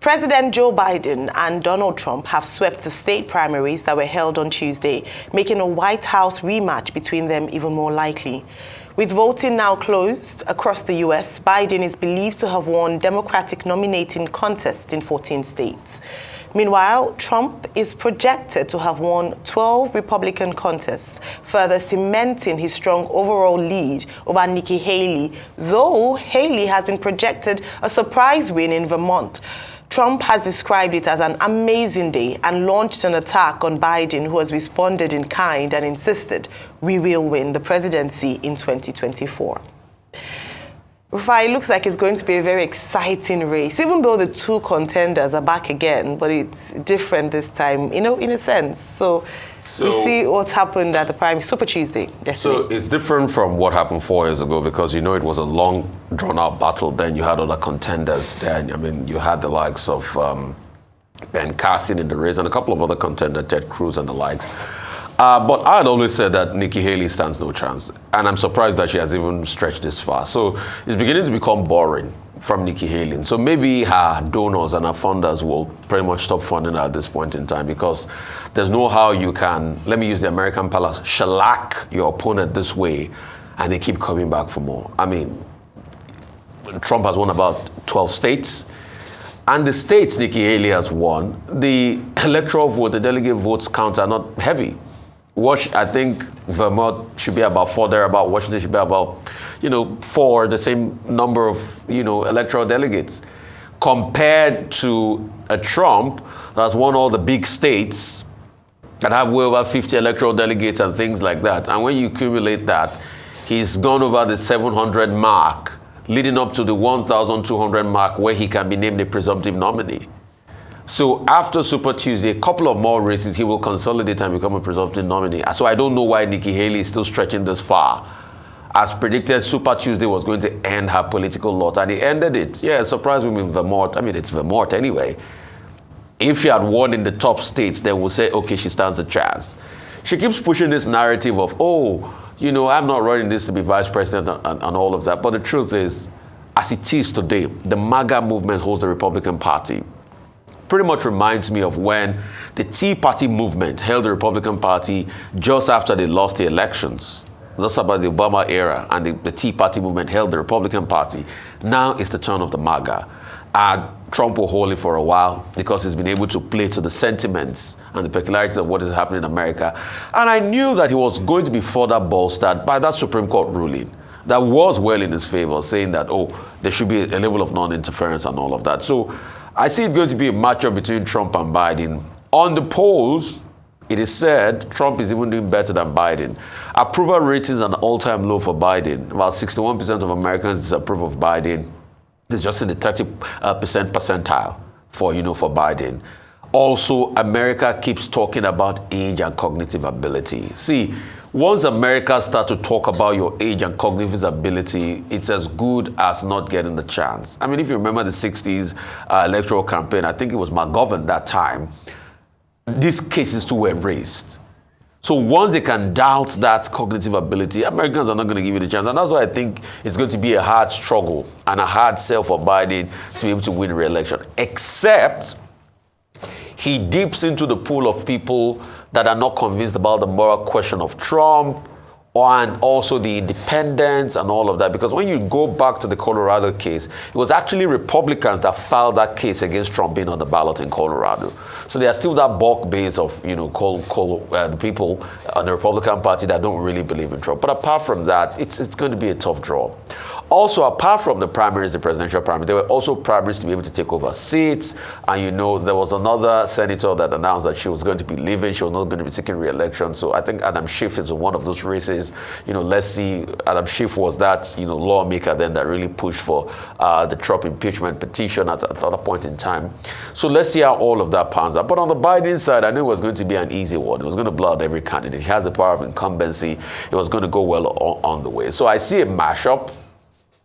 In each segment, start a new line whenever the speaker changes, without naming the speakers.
President Joe Biden and Donald Trump have swept the state primaries that were held on Tuesday, making a White House rematch between them even more likely. With voting now closed across the U.S., Biden is believed to have won Democratic nominating contests in 14 states. Meanwhile, Trump is projected to have won 12 Republican contests, further cementing his strong overall lead over Nikki Haley, though Haley has been projected a surprise win in Vermont. Trump has described it as an amazing day and launched an attack on Biden, who has responded in kind and insisted, "We will win the presidency in 2024. Rufai, it looks like it's going to be a very exciting race, even though the two contenders are back again, but it's different this time, in a sense. So we see what's happened at the primary Super Tuesday yesterday.
So it's different from what happened 4 years ago, because it was a long, drawn-out battle. Then you had other contenders. Then, you had the likes of Ben Carson in the race and a couple of other contenders, Ted Cruz and the likes. But I had always said that Nikki Haley stands no chance. And I'm surprised that she has even stretched this far. So it's beginning to become boring from Nikki Haley. So maybe her donors and her funders will pretty much stop funding her at this point in time, because there's no how you can, let me use the American palace, shellac your opponent this way and they keep coming back for more. Trump has won about 12 states. And the states Nikki Haley has won, the electoral vote, the delegate votes count are not heavy. I think Vermont should be about 4 thereabout. Washington should be about, 4, the same number of, electoral delegates. Compared to a Trump that's won all the big states that have way over 50 electoral delegates and things like that. And when you accumulate that, he's gone over the 700 mark, leading up to the 1,200 mark where he can be named a presumptive nominee. So after Super Tuesday, a couple of more races, he will consolidate and become a presumptive nominee. So I don't know why Nikki Haley is still stretching this far. As predicted, Super Tuesday was going to end her political lot, and he ended it. Yeah, surprise me in Vermont. It's Vermont anyway. If she had won in the top states, then we'll say, okay, she stands a chance. She keeps pushing this narrative of, I'm not running this to be vice president and all of that. But the truth is, as it is today, the MAGA movement holds the Republican Party. Pretty much reminds me of when the Tea Party movement held the Republican Party just after they lost the elections. That's about the Obama era, and the Tea Party movement held the Republican Party. Now it's the turn of the MAGA. Trump will hold it for a while because he's been able to play to the sentiments and the peculiarities of what is happening in America. And I knew that he was going to be further bolstered by that Supreme Court ruling that was well in his favor, saying that, there should be a level of non-interference and all of that. So I see it going to be a matchup between Trump and Biden. On the polls, it is said Trump is even doing better than Biden. Approval ratings are an all-time low for Biden. About 61% of Americans disapprove of Biden. It's just in the 30% percentile for Biden. Also, America keeps talking about age and cognitive ability. See, once America starts to talk about your age and cognitive ability, it's as good as not getting the chance. If you remember the 60s electoral campaign, I think it was McGovern that time, these cases too were raised. So once they can doubt that cognitive ability, Americans are not going to give you the chance. And that's why I think it's going to be a hard struggle and a hard sell for Biden to be able to win re-election, except he dips into the pool of people that are not convinced about the moral question of Trump and also the independents and all of that. Because when you go back to the Colorado case, it was actually Republicans that filed that case against Trump being on the ballot in Colorado. So there's still that bulk base of, the people on the Republican Party that don't really believe in Trump. But apart from that, it's going to be a tough draw. Also, apart from the primaries, the presidential primaries, there were also primaries to be able to take over seats. And, there was another senator that announced that she was going to be leaving. She was not going to be seeking re-election. So I think Adam Schiff is one of those races. Let's see. Adam Schiff was that, lawmaker then that really pushed for the Trump impeachment petition at other point in time. So let's see how all of that pans out. But on the Biden side, I knew it was going to be an easy one. It was going to blow out every candidate. He has the power of incumbency. It was going to go well on the way. So I see a mashup.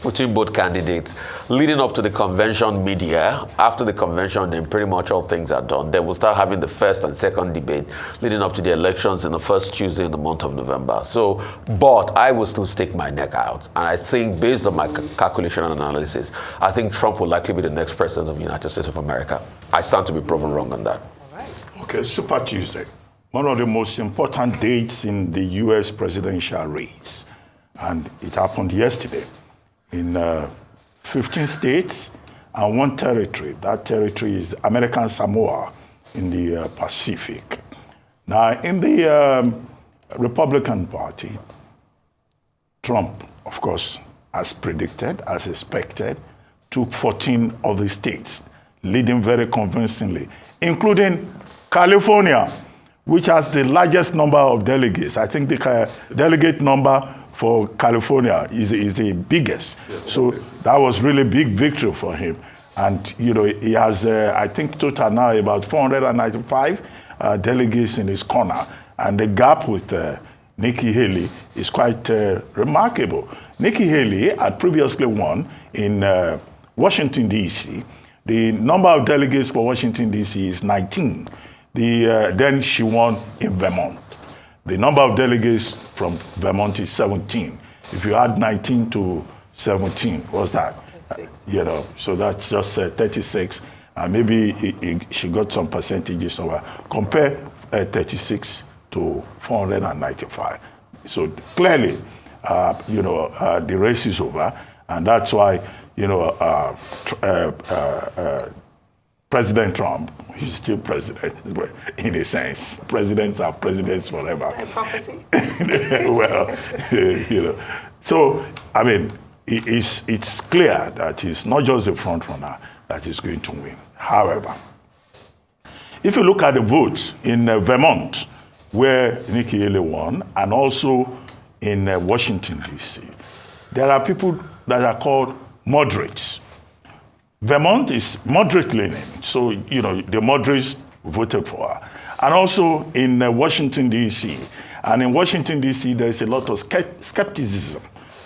between both candidates. Leading up to the convention media, after the convention, then pretty much all things are done. They will start having the first and second debate leading up to the elections in the first Tuesday in the month of November. So, but I will still stick my neck out. And I think, based on my calculation and analysis, I think Trump will likely be the next president of the United States of America. I stand to be proven wrong on that.
All right.
Okay, Super Tuesday. One of the most important dates in the U.S. presidential race. And it happened yesterday. In 15 states and one territory. That territory is American Samoa in the Pacific. Now, in the Republican Party, Trump, of course, as predicted, as expected, took 14 of the states, leading very convincingly, including California, which has the largest number of delegates. I think the delegate number for California is the biggest. So that was really big victory for him. And, you know, he has, I think, total now about 495 delegates in his corner. And the gap with Nikki Haley is quite remarkable. Nikki Haley had previously won in Washington, D.C. The number of delegates for Washington, D.C. is 19. Then she won in Vermont. The number of delegates from Vermont is 17. If you add 19 to 17, what's that? You know, so that's just 36. And maybe she got some percentages over. Compare 36 to 495. So clearly, you know, the race is over. And that's why, you know, President Trump, he's still president, in a sense. Presidents are presidents forever.
Prophecy.
Well, you know. So, I mean, it's clear that he's not just the front runner that is going to win. However, if you look at the votes in Vermont, where Nikki Haley won, and also in Washington, D.C., there are people that are called moderates. Vermont is moderate leaning, so, you know, the moderates voted for her. And also in Washington, D.C. And in Washington, D.C., there's a lot of skepticism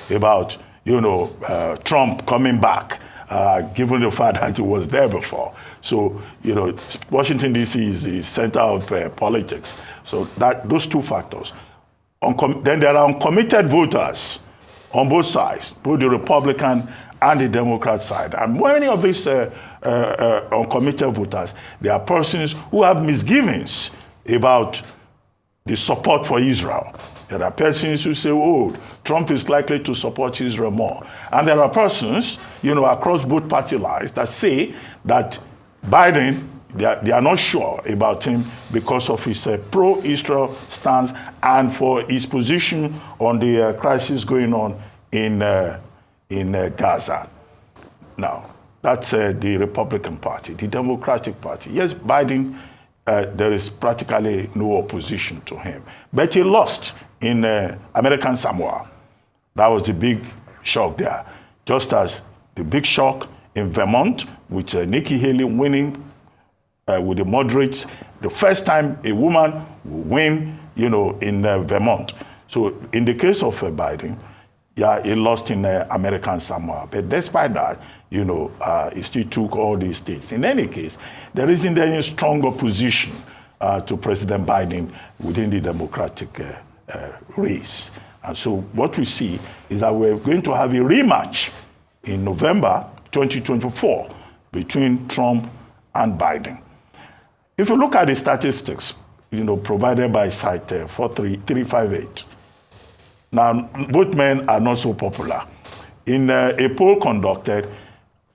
about, you know, Trump coming back, given the fact that he was there before. So, you know, Washington, D.C. is the center of politics. So those two factors. Then there are uncommitted voters on both sides, both the Republican and the Democrat side. And many of these uncommitted voters, they are persons who have misgivings about the support for Israel. There are persons who say, oh, Trump is likely to support Israel more. And there are persons, you know, across both party lines that say that Biden, they are not sure about him because of his pro-Israel stance and for his position on the crisis going on in Gaza. Now, that's the Republican Party. The Democratic Party, yes, Biden, there is practically no opposition to him. But he lost in American Samoa. That was the big shock there. Just as the big shock in Vermont with Nikki Haley winning with the moderates, the first time a woman will win, you know, in Vermont. So in the case of Biden, yeah, he lost in American Samoa. But despite that, you know, he still took all these states. In any case, there isn't any strong opposition to President Biden within the Democratic race. And so what we see is that we're going to have a rematch in November 2024 between Trump and Biden. If you look at the statistics, you know, provided by site 43358, now both men are not so popular. In a poll conducted,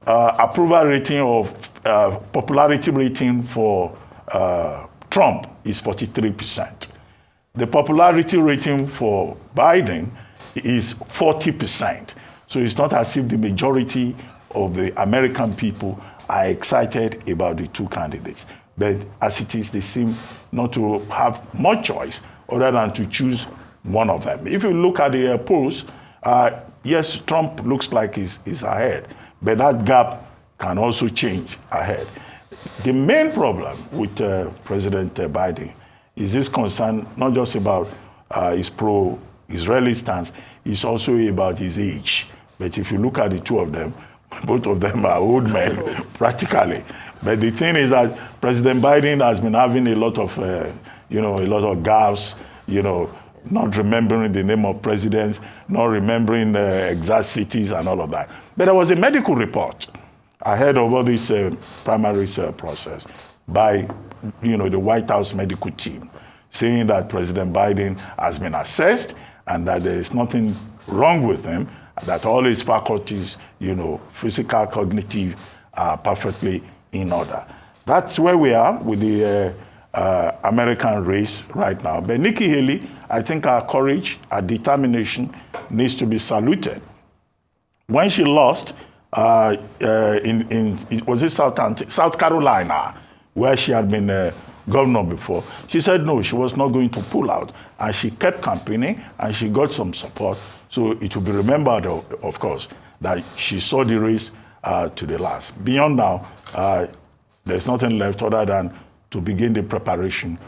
approval rating of popularity rating for Trump is 43%. The popularity rating for Biden is 40%. So it's not as if the majority of the American people are excited about the two candidates. But as it is, they seem not to have much choice other than to choose one of them. If you look at the polls, yes, Trump looks like he's ahead, but that gap can also change ahead. The main problem with President Biden is this concern not just about his pro-Israeli stance, it's also about his age. But if you look at the two of them, both of them are old men, practically. But the thing is that President Biden has been having a lot of, a lot of gaffes, not remembering the name of presidents, not remembering exact cities and all of that. But there was a medical report ahead of all this primaries process by, the White House medical team, saying that President Biden has been assessed and that there is nothing wrong with him, that all his faculties, physical, cognitive, are perfectly in order. That's where we are with the American race right now. But Nikki Haley, I think her courage, her determination needs to be saluted. When she lost was it South Carolina, where she had been governor before, she said no, she was not going to pull out. And she kept campaigning and she got some support. So it will be remembered, of course, that she saw the race to the last. Beyond now, there's nothing left other than to begin the preparation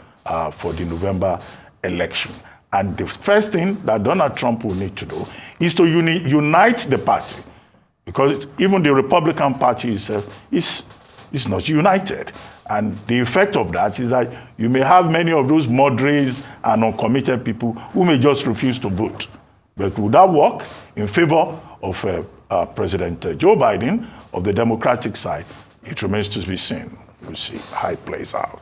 for the November election. And the first thing that Donald Trump will need to do is to unite the party, because even the Republican Party itself is not united. And the effect of that is that you may have many of those moderates and uncommitted people who may just refuse to vote. But would that work in favor of President Joe Biden of the Democratic side? It remains to be seen. We'll see how it plays out.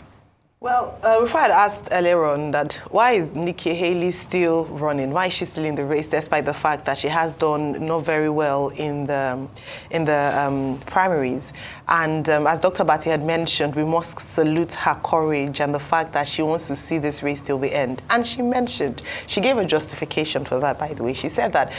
Well, before I had asked earlier on that why is Nikki Haley still running? Why is she still in the race, despite the fact that she has done not very well in the primaries? And as Dr. Bati had mentioned, we must salute her courage and the fact that she wants to see this race till the end. And she gave a justification for that, by the way. She said that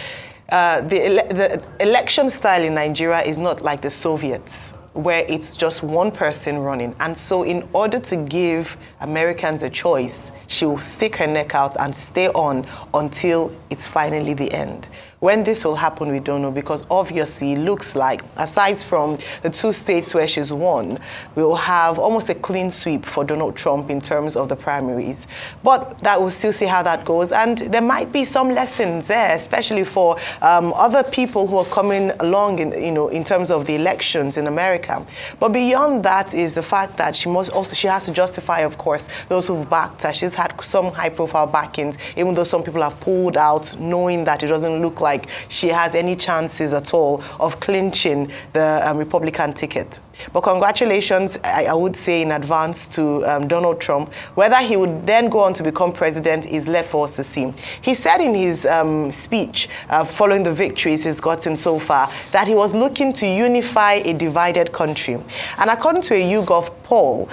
the election style in Nigeria is not like the Soviets, where it's just one person running. And so in order to give Americans a choice, she will stick her neck out and stay on until it's finally the end. When this will happen, we don't know, because obviously it looks like, aside from the two states where she's won, we will have almost a clean sweep for Donald Trump in terms of the primaries. But that we'll still see how that goes. And there might be some lessons there, especially for other people who are coming along in terms of the elections in America. But beyond that is the fact that she has to justify, of course, those who've backed her. She's had some high-profile backings, even though some people have pulled out, knowing that it doesn't look like she has any chances at all of clinching the Republican ticket. But congratulations, I would say in advance, to Donald Trump. Whether he would then go on to become president is left for us to see. He said in his speech, following the victories he's gotten so far, that he was looking to unify a divided country. And according to a YouGov poll,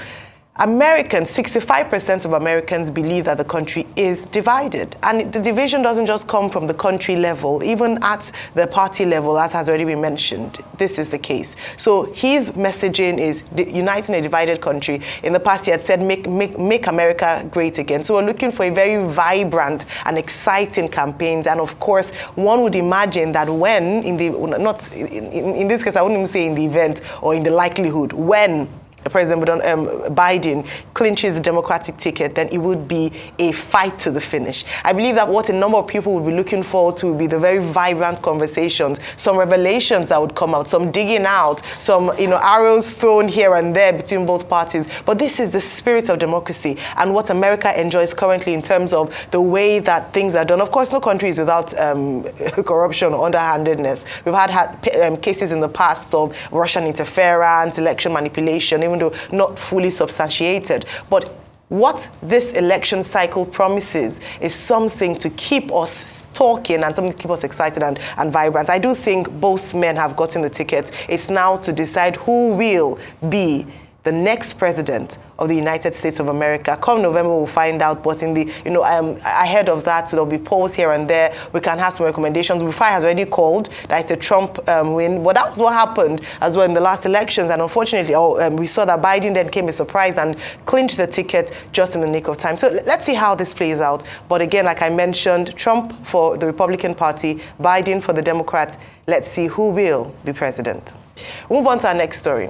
65% of Americans believe that the country is divided. And the division doesn't just come from the country level, even at the party level, as has already been mentioned. This is the case. So his messaging is uniting a divided country. In the past, he had said, make America great again. So we're looking for a very vibrant and exciting campaigns. And of course, one would imagine that when, in this case, I wouldn't even say in the event or in the likelihood, when President Biden clinches the Democratic ticket, then it would be a fight to the finish. I believe that what a number of people would be looking forward to would be the very vibrant conversations, some revelations that would come out, some digging out, some arrows thrown here and there between both parties. But this is the spirit of democracy and what America enjoys currently in terms of the way that things are done. Of course, no country is without corruption or underhandedness. We've had cases in the past of Russian interference, election manipulation, even though not fully substantiated. But what this election cycle promises is something to keep us talking and something to keep us excited and vibrant. I do think both men have gotten the tickets. It's now to decide who will be the next president of the United States of America. Come November, we'll find out. But in the, ahead of that, so there'll be polls here and there. We can have some recommendations. Rufai has already called that it's a Trump win. But that was what happened as well in the last elections. And unfortunately, we saw that Biden then came a surprise and clinched the ticket just in the nick of time. So let's see how this plays out. But again, like I mentioned, Trump for the Republican Party, Biden for the Democrats. Let's see who will be president. We'll move on to our next story.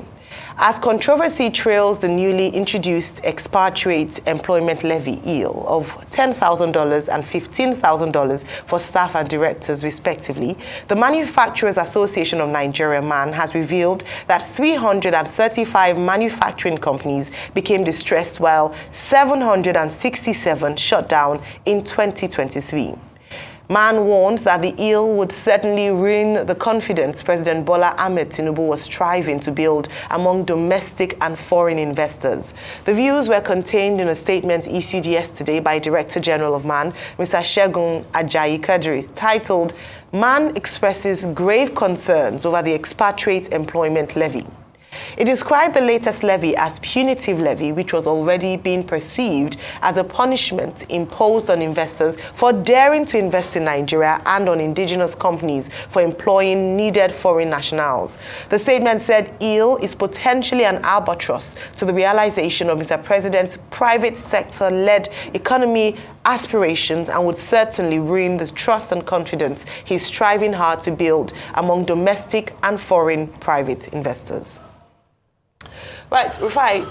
as controversy trails the newly introduced Expatriate employment levy EAL of $10,000 and $15,000 for staff and directors, respectively. The Manufacturers Association of Nigeria, MAN, has revealed that 335 manufacturing companies became distressed while 767 shut down in 2023. MAN warned that the EAL would certainly ruin the confidence President Bola Ahmed Tinubu was striving to build among domestic and foreign investors. The views were contained in a statement issued yesterday by Director General of MAN, Mr. Segun Ajayi Kadri, titled, "MAN expresses grave concerns over the expatriate employment levy." It described the latest levy as punitive levy, which was already being perceived as a punishment imposed on investors for daring to invest in Nigeria and on indigenous companies for employing needed foreign nationals. The statement said EAL is potentially an albatross to the realization of Mr. President's private sector-led economy aspirations and would certainly ruin the trust and confidence he's striving hard to build among domestic and foreign private investors. Right, Rufai,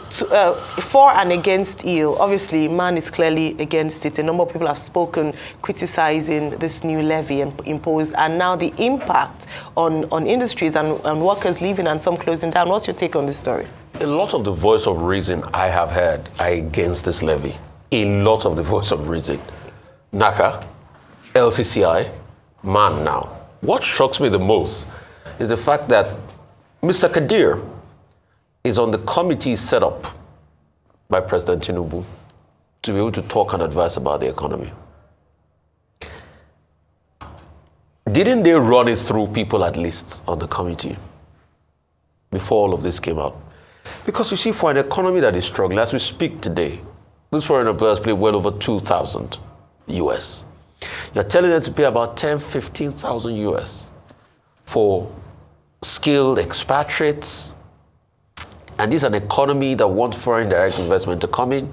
for and against EAL, obviously MAN is clearly against it. A number of people have spoken criticizing this new levy imposed and now the impact on industries and workers leaving and some closing down. What's your take on this story?
A lot of the voice of reason I have heard are against this levy. A lot of the voice of reason. NACA, LCCI, MAN now. What shocks me the most is the fact that Mr. Kadir is on the committee set up by President Tinubu to be able to talk and advise about the economy. Didn't they run it through people at least on the committee before all of this came out? Because you see, for an economy that is struggling, as we speak today, these foreign employers pay well over 2,000 US. You're telling them to pay about 10, 15,000 US for skilled expatriates. And this is an economy that wants foreign direct investment to come in.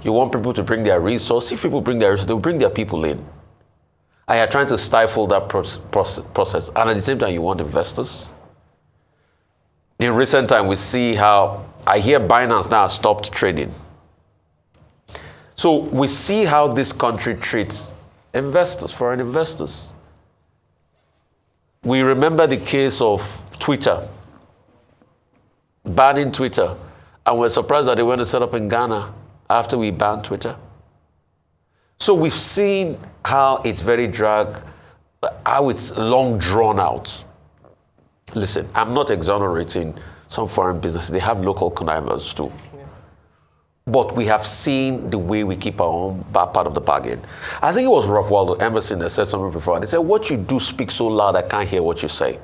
You want people to bring their resources. If people bring their resources, they'll bring their people in. And you're trying to stifle that process. And at the same time, you want investors. In recent time, we see how, I hear Binance now stopped trading. So we see how this country treats investors, foreign investors. We remember the case of Twitter, banning Twitter, and we're surprised that they went to set up in Ghana after we banned Twitter. So we've seen how it's very how it's long drawn out. Listen, I'm not exonerating some foreign businesses. They have local connivers too. Yeah. But we have seen the way we keep our own part of the bargain. I think it was Ralph Waldo Emerson that said something before. They said, what you do speaks so loud I can't hear what you say.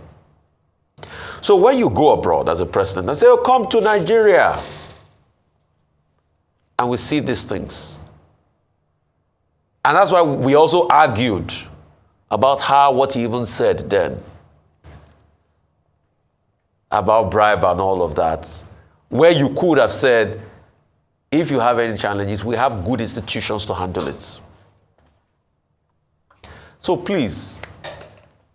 So when you go abroad as a president and say, oh, come to Nigeria, and we see these things. And that's why we also argued about what he even said then about bribe and all of that, where you could have said, if you have any challenges, we have good institutions to handle it. So please,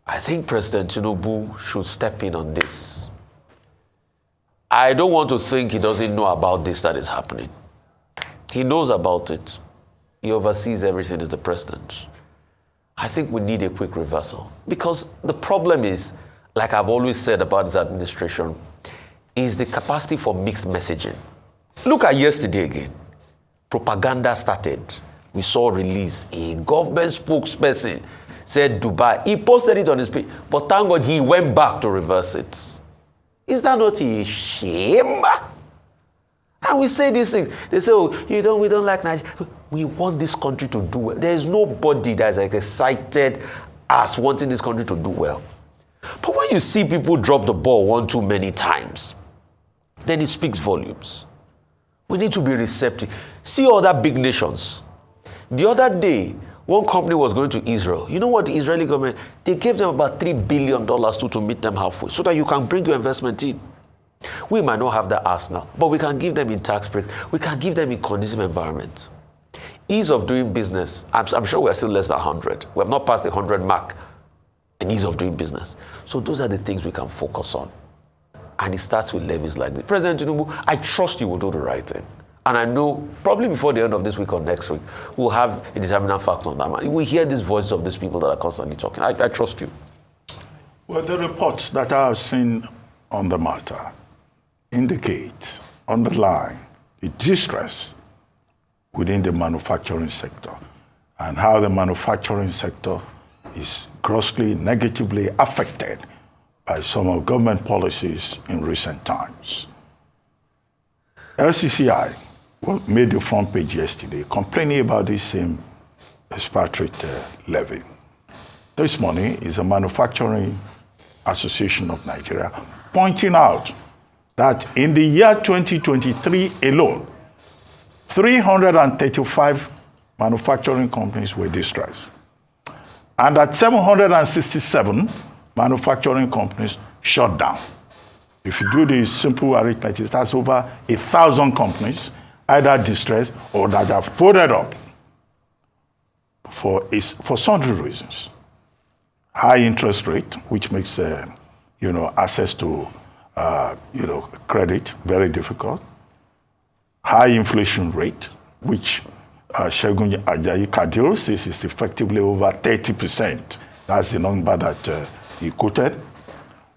I think President Tinubu should step in on this. I don't want to think he doesn't know about this that is happening. He knows about it. He oversees everything as the president. I think we need a quick reversal. Because the problem is, like I've always said about this administration, is the capacity for mixed messaging. Look at yesterday again. Propaganda started. We saw a release. A government spokesperson said Dubai. He posted it on his page, but thank God he went back to reverse it. Is that not a shame? And we say these things. They say, oh, we don't like Nigeria. We want this country to do well. There is nobody that is as excited as wanting this country to do well. But when you see people drop the ball one too many times, then it speaks volumes. We need to be receptive. See other big nations. The other day, one company was going to Israel. You know what the Israeli government, they gave them about $3 billion to meet them halfway so that you can bring your investment in. We might not have the arsenal, but we can give them in tax breaks. We can give them in conducive environment. Ease of doing business, I'm sure we're still less than 100. We have not passed the 100 mark in ease of doing business. So those are the things we can focus on. And it starts with levies like this. President Tinubu, I trust you will do the right thing. And I know probably before the end of this week or next week, we'll have a determinant factor on that. We hear these voices of these people that are constantly talking. I trust you.
Well, the reports that I have seen on the matter indicate, underline, the distress within the manufacturing sector and how the manufacturing sector is grossly negatively affected by some of government policies in recent times. LCCI made the front page yesterday complaining about this same expatriate levy. This morning is a Manufacturing Association of Nigeria pointing out that in the year 2023 alone, 335 manufacturing companies were distressed, and that 767 manufacturing companies shut down. If you do the simple arithmetic, that's over 1,000 companies either distressed or that have folded up for sundry reasons. High interest rate, which makes access to credit very difficult. High inflation rate, which Segun Ajayi Kadir says is effectively over 30%. That's the number that he quoted.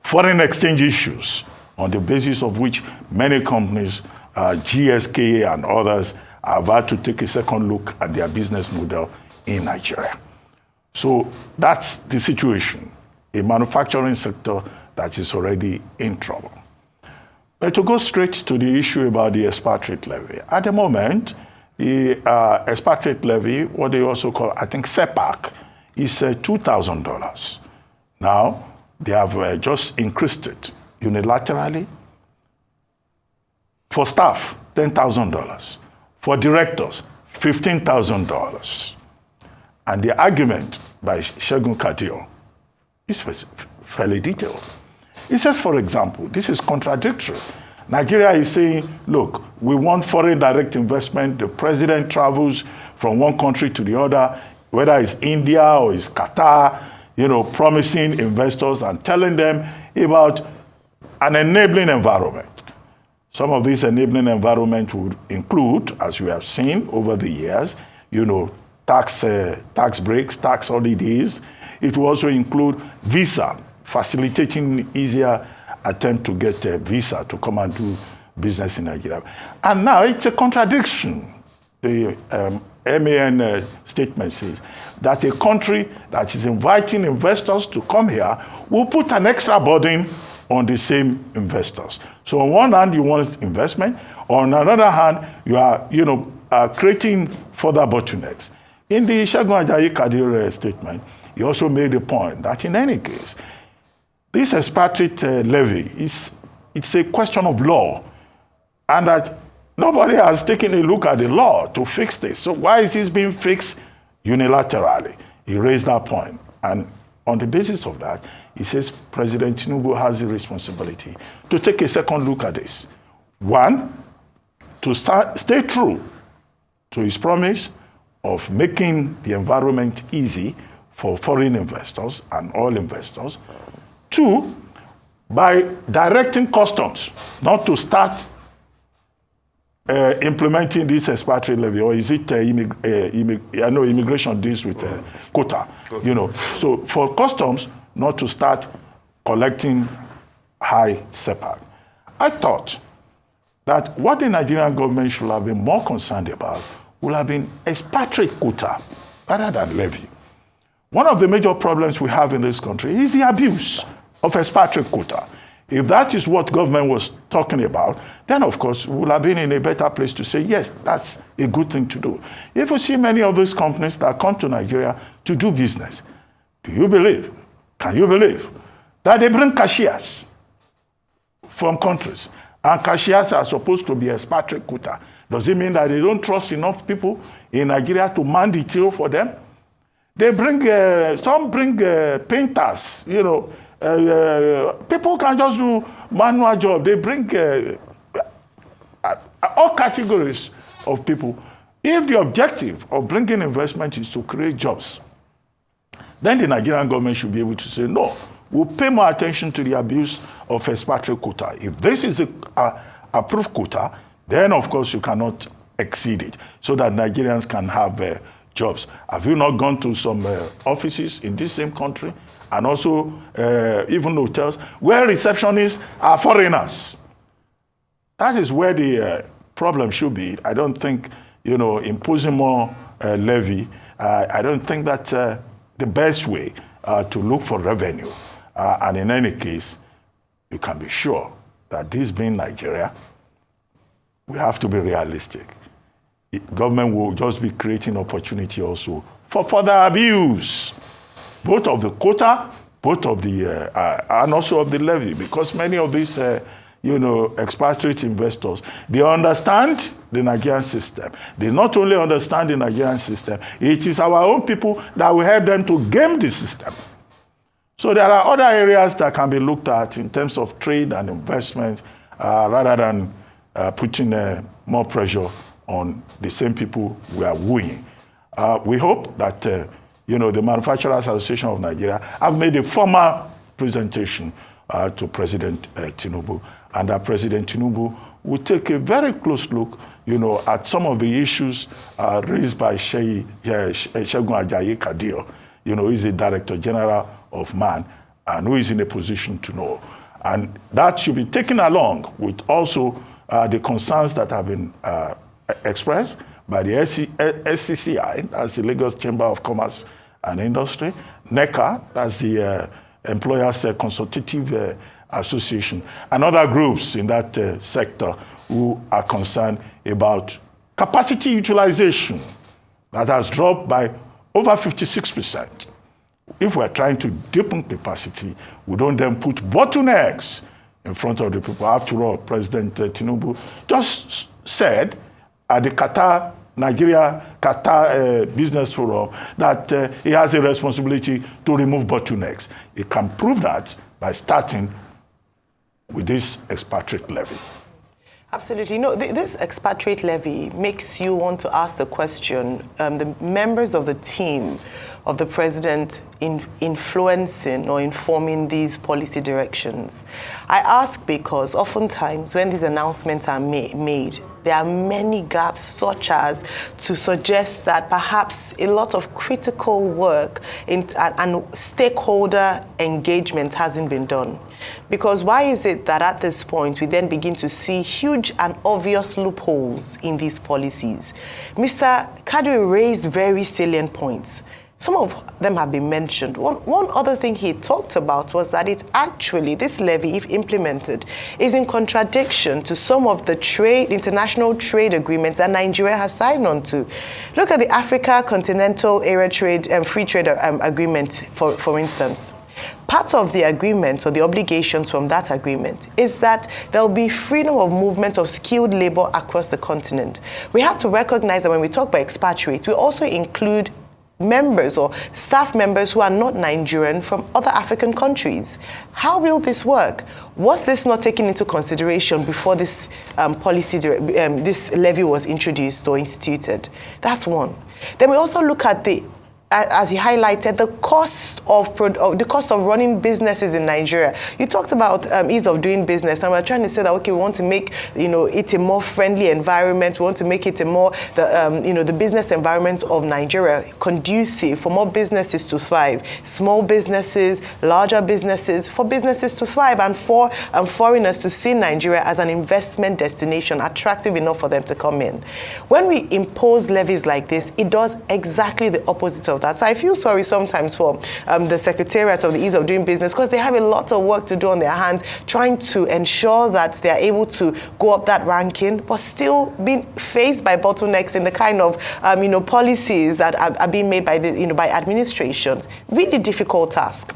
Foreign exchange issues, on the basis of which many companies, GSK and others, have had to take a second look at their business model in Nigeria. So that's the situation, a manufacturing sector that is already in trouble. But to go straight to the issue about the expatriate levy, at the moment, the expatriate levy, what they also call, I think, SEPAC, is $2,000. Now, they have just increased it unilaterally. For staff, $10,000. For directors, $15,000. And the argument by Segun Kadir is fairly detailed. He says, for example, this is contradictory. Nigeria is saying, look, we want foreign direct investment. The president travels from one country to the other, whether it's India or it's Qatar, promising investors and telling them about an enabling environment. Some of this enabling environment would include, as we have seen over the years, tax breaks, tax holidays. It will also include visa, facilitating easier attempt to get a visa to come and do business in Nigeria. And now it's a contradiction. The MAN statement says that a country that is inviting investors to come here will put an extra burden on the same investors. So on one hand, you want investment. On another hand, you are creating further bottlenecks. In the Segun Ajayi Kadir statement, he also made the point that in any case, this expatriate levy it's a question of law, and that nobody has taken a look at the law to fix this. So why is this being fixed unilaterally? He raised that point, and on the basis of that, he says President Tinubu has the responsibility to take a second look at this. One, to stay true to his promise of making the environment easy for foreign investors and all investors. Two, by directing customs not to start implementing this expatriate levy, or is it I know immigration deals with quota, So for customs not to start collecting high SEPAC. I thought that what the Nigerian government should have been more concerned about would have been expatriate quota rather than levy. One of the major problems we have in this country is the abuse of expatriate quota. If that is what government was talking about, then of course we would have been in a better place to say, yes, that's a good thing to do. If you see many of these companies that come to Nigeria to do business, can you believe that they bring cashiers from countries, and cashiers are supposed to be expatriate quota? Does it mean that they don't trust enough people in Nigeria to man the till for them? They bring, some bring painters, people can just do manual job. They bring all categories of people. If the objective of bringing investment is to create jobs, then the Nigerian government should be able to say, no, will pay more attention to the abuse of expatriate quota. If this is a approved quota, then of course you cannot exceed it so that Nigerians can have jobs. Have you not gone to some offices in this same country and also even hotels where receptionists are foreigners? That is where the problem should be. I don't think, imposing more levy, I don't think that's the best way to look for revenue. And in any case, you can be sure that this being Nigeria, we have to be realistic. Government will just be creating opportunity also for further abuse, both of the quota, both of the, and also of the levy, because many of these, expatriate investors, they understand the Nigerian system. They not only understand the Nigerian system, it is our own people that will help them to game the system. So there are other areas that can be looked at in terms of trade and investment, rather than putting more pressure on the same people we are wooing. We hope that the Manufacturers Association of Nigeria have made a formal presentation to President Tinubu, and that President Tinubu will take a very close look, at some of the issues raised by Segun Ajayi Kadir, who is the Director General of MAN and who is in a position to know. And that should be taken along with also the concerns that have been expressed by the SCCI, that's the Lagos Chamber of Commerce and Industry, NECA, that's the Employers Consultative Association, and other groups in that sector who are concerned about capacity utilization that has dropped by over 56%. If we're trying to deepen capacity, we don't then put bottlenecks in front of the people. After all, President Tinubu just said at the Nigeria-Qatar Business Forum that he has a responsibility to remove bottlenecks. He can prove that by starting with this expatriate levy.
Absolutely. This expatriate levy makes you want to ask the question, the members of the team of the president influencing or informing these policy directions. I ask because oftentimes when these announcements are made, there are many gaps, such as to suggest that perhaps a lot of critical work and stakeholder engagement hasn't been done. Because why is it that at this point we then begin to see huge and obvious loopholes in these policies? Mr. Kadri raised very salient points. Some of them have been mentioned. One other thing he talked about was that it's actually, this levy, if implemented, is in contradiction to some of the international trade agreements that Nigeria has signed on to. Look at the Africa Continental Area Free Trade Agreement, for instance. Part of the agreement or the obligations from that agreement is that there will be freedom of movement of skilled labor across the continent. We have to recognize that when we talk about expatriates, we also include members or staff members who are not Nigerian from other African countries. How will this work? Was this not taken into consideration before this this levy was introduced or instituted? That's one. Then we also look at as he highlighted, the cost of running businesses in Nigeria. You talked about ease of doing business, and we're trying to say that, okay, we want to make it a more friendly environment. We want to make it a more the business environment of Nigeria conducive for more businesses to thrive, small businesses, larger businesses, for businesses to thrive, and for foreigners to see Nigeria as an investment destination, attractive enough for them to come in. When we impose levies like this, it does exactly the opposite of that. So I feel sorry sometimes for the Secretariat of the Ease of Doing Business, because they have a lot of work to do on their hands trying to ensure that they are able to go up that ranking, but still being faced by bottlenecks in the kind of policies that are being made by by administrations. Really difficult task.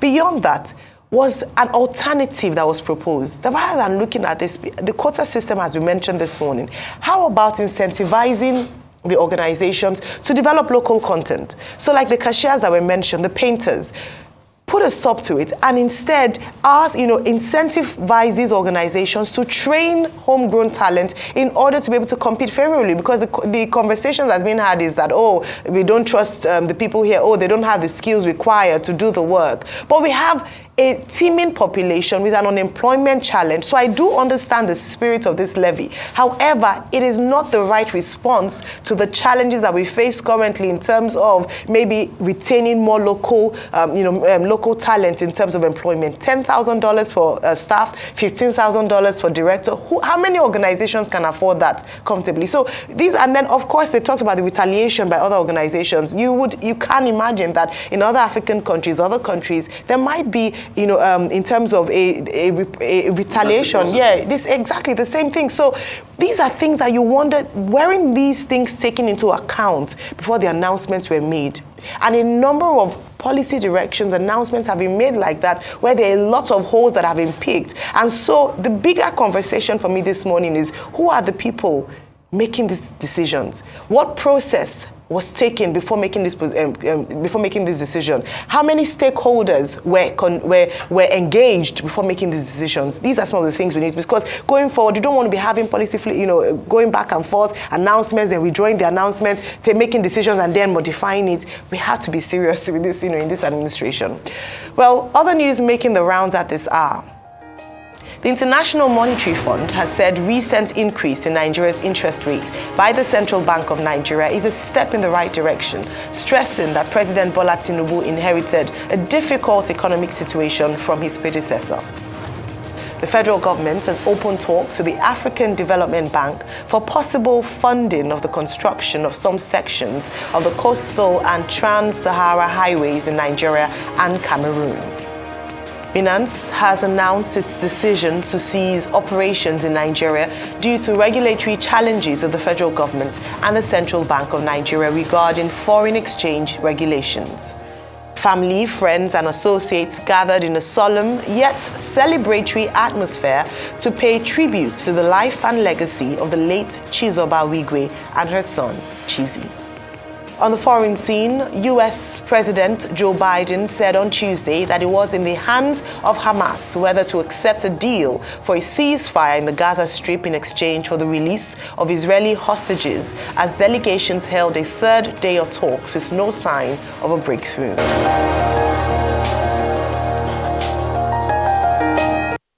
Beyond that was an alternative that was proposed. That rather than looking at this, the quota system, as we mentioned this morning, how about incentivizing the organizations to develop local content? So like the cashiers that were mentioned, the painters, put a stop to it and instead incentivize these organizations to train homegrown talent in order to be able to compete favorably, because the conversation that's been had is that, we don't trust the people here, they don't have the skills required to do the work. But we have a teeming population with an unemployment challenge. So I do understand the spirit of this levy. However, it is not the right response to the challenges that we face currently in terms of maybe retaining more local, local talent in terms of employment. $10,000 for staff, $15,000 for director. How many organizations can afford that comfortably? So these, and then of course they talked about the retaliation by other organizations. You can imagine that in other African countries, other countries, there might be, in terms of a retaliation. Yeah, this exactly the same thing. So these are things that you wonder, weren't these things taken into account before the announcements were made? And a number of policy directions, announcements have been made like that, where there are a lot of holes that have been picked. And so the bigger conversation for me this morning is, who are the people making these decisions? What process was taken before making this decision? How many stakeholders were engaged before making these decisions? These are some of the things we need, because going forward, you don't want to be having policy, going back and forth, announcements, and withdrawing the announcements, making decisions and then modifying it. We have to be serious with this, in this administration. Well, other news making the rounds at this hour. The International Monetary Fund has said recent increase in Nigeria's interest rate by the Central Bank of Nigeria is a step in the right direction, stressing that President Bola Tinubu inherited a difficult economic situation from his predecessor. The federal government has opened talks with the African Development Bank for possible funding of the construction of some sections of the coastal and trans-Sahara highways in Nigeria and Cameroon. Binance has announced its decision to cease operations in Nigeria due to regulatory challenges of the federal government and the Central Bank of Nigeria regarding foreign exchange regulations. Family, friends, and associates gathered in a solemn yet celebratory atmosphere to pay tribute to the life and legacy of the late Chizoba Wigwe and her son, Chizi. On the foreign scene, U.S. President Joe Biden said on Tuesday that it was in the hands of Hamas whether to accept a deal for a ceasefire in the Gaza Strip in exchange for the release of Israeli hostages, as delegations held a third day of talks with no sign of a breakthrough.